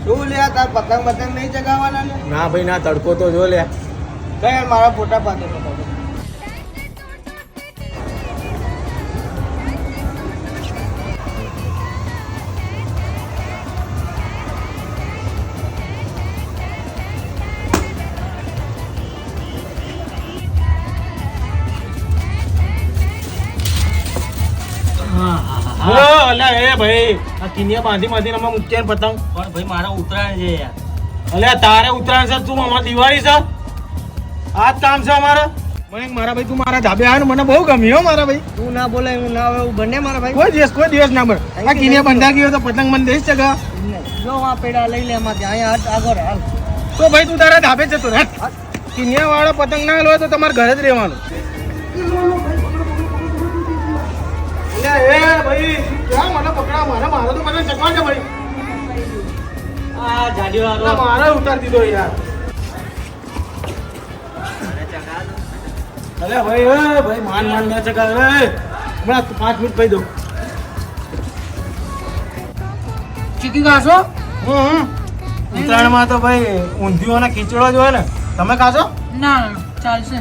શું લે તાર પતંગ પતંગ નહીં ચગાવવાના ને? ના ભાઈ ના, તડકો તો જો લે. કઈ મારા ફોટા પાડે તો અલ્યા એ ભાઈ આ કિનિયા બાંધી અમે મૂક્યા પતંગ. પણ ભાઈ મારા ઉત્તરાયણ છે યાર. અલ્યા તારે ઉત્તરાયણ છે, તું અમાર દિવાળી છે. આ જ કામ છે અમારે. મારા ભાઈ તું મારા ધાબે આવે ને મને બહુ ગમ્યું હો મારા ભાઈ. તું ના બોલે હું ના આવે એવું બને મારા ભાઈ. કોઈ દિવસ ના બને. આ કિનિયા બંધા ગયો તો પતંગ મને દઈશ ચગા. જો આ પેડા લઈ લે એમાંથી અહીંયા હાથ આગળ હાલ. તો ભાઈ તું તારા ધાબે જતો રહે. કિનિયા વાળો પતંગ ના લો તો તમારે ઘરે જ રહેવાનું. એ ભાઈ ક્યાં મને પકડા, મારા તો મને ચકવા છે ભાઈ. આ જાડીઓ વાળો મારે ઉતાર દીધો યાર. અરે ભાઈ એ ભાઈ માન ના ચકાવ રે. હમણાં 5 મિનિટ કહી દઉં. ચીકી ખાશો? ઉત્તરાયણમાં તો ભાઈ ઊંધિયો અને ખીચડો જ હોય ને. તમે ખાશો? ના ચાલશે.